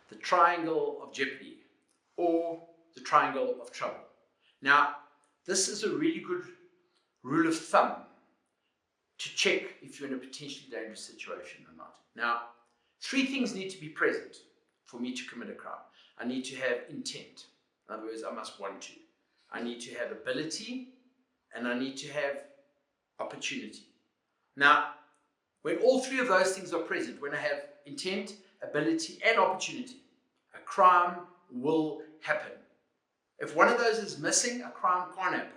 the Triangle of Jeopardy, or the Triangle of Trouble. Now, this is a really good rule of thumb to check if you're in a potentially dangerous situation or not. Now, 3 things need to be present for me to commit a crime. I need to have intent. In other words, I must want to. I need to have ability, and I need to have opportunity. Now, when all 3 of those things are present, when I have intent, ability, and opportunity, a crime will happen. If one of those is missing, a crime can't happen.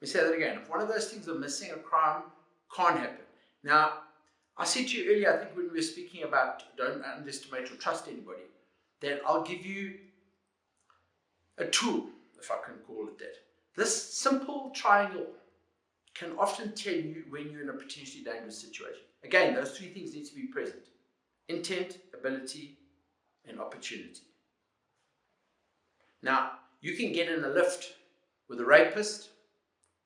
Let me say that again. If one of those things are missing, a crime can't happen. Now, I said to you earlier, I think when we were speaking about don't underestimate or trust anybody, that I'll give you a tool, if I can call it that. This simple triangle can often tell you when you're in a potentially dangerous situation. Again, those 3 things need to be present: intent, ability, and opportunity. Now, you can get in a lift with a rapist,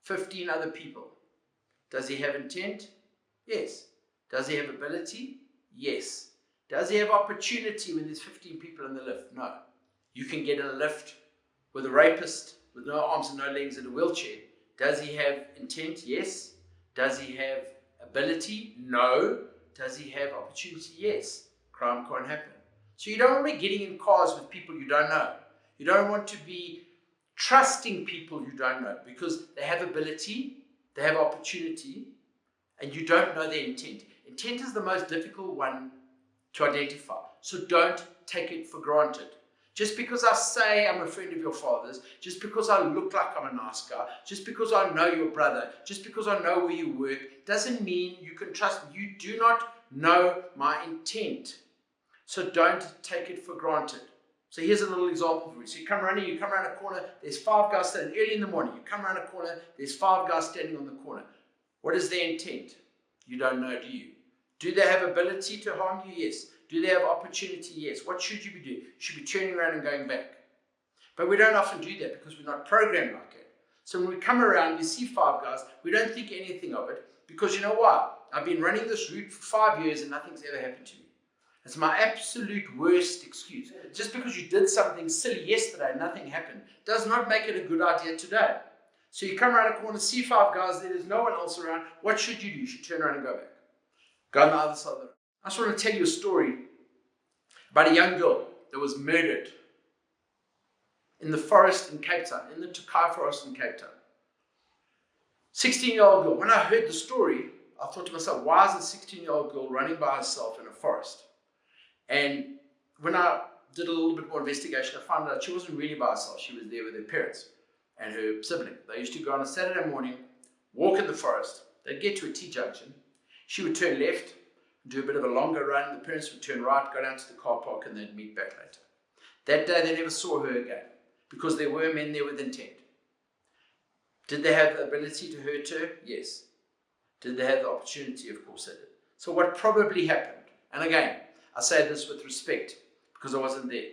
15 other people. Does he have intent? Yes. Does he have ability? Yes. Does he have opportunity when there's 15 people in the lift? No. You can get in a lift with a rapist with no arms and no legs in a wheelchair. Does he have intent? Yes. Does he have ability? No. Does he have opportunity? Yes. Crime can't happen. So you don't want to be getting in cars with people you don't know. You don't want to be trusting people you don't know, because they have ability, they have opportunity, and you don't know their intent. Intent is the most difficult one to identify. So don't take it for granted. Just because I say I'm a friend of your father's, just because I look like I'm a nice guy, just because I know your brother, just because I know where you work, doesn't mean you can trust me. You do not know my intent. So don't take it for granted. So here's a little example for you. So you come around a corner, there's 5 guys standing early in the morning. You come around a corner, there's 5 guys standing on the corner. What is their intent? You don't know, do you? Do they have ability to harm you? Yes. Do they have opportunity? Yes. What should you be doing? You should be turning around and going back. But we don't often do that because we're not programmed like it. So when we come around, we see 5 guys, we don't think anything of it, because you know what? I've been running this route for 5 years and nothing's ever happened to me. It's my absolute worst excuse. Just because you did something silly yesterday and nothing happened does not make it a good idea today. So you come around a corner, see 5 guys, there's no one else around. What should you do? You should turn around and go back. Go on the other side of the road. I just want to tell you a story about a young girl that was murdered in the forest in Cape Town, in the Tokai forest in Cape Town. 16-year-old girl. When I heard the story, I thought to myself, why is a 16-year-old girl running by herself in a forest? And when I did a little bit more investigation, I found out she wasn't really by herself. She was there with her parents and her sibling. They used to go on a Saturday morning, walk in the forest. They'd get to a T-junction. She would turn left, do a bit of a longer run. The parents would turn right, go down to the car park, and they'd meet back later. That day, they never saw her again because there were men there with intent. Did they have the ability to hurt her? Yes. Did they have the opportunity? Of course they did. So what probably happened, and again, I say this with respect because I wasn't there,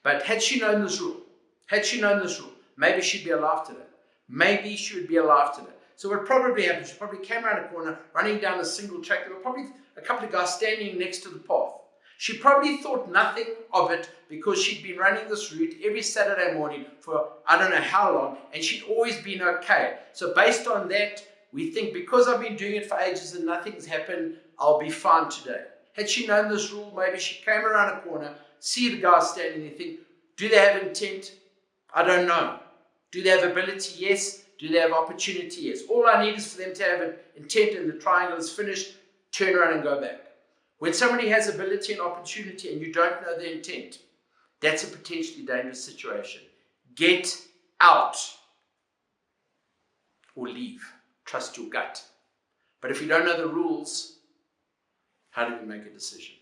but had she known this rule, maybe she'd be alive today. Maybe she would be alive today. So what probably happened, she probably came around a corner, running down a single track. There were probably a couple of guys standing next to the path. She probably thought nothing of it because she'd been running this route every Saturday morning for I don't know how long, and she'd always been okay. So based on that, we think because I've been doing it for ages and nothing's happened, I'll be fine today. Had she known this rule, maybe she came around a corner, see the guys standing there, think, do they have intent? I don't know. Do they have ability? Yes. Do they have opportunity? Yes. All I need is for them to have an intent and the triangle is finished, turn around and go back. When somebody has ability and opportunity and you don't know their intent, that's a potentially dangerous situation. Get out or leave. Trust your gut. But if you don't know the rules, how do we make a decision?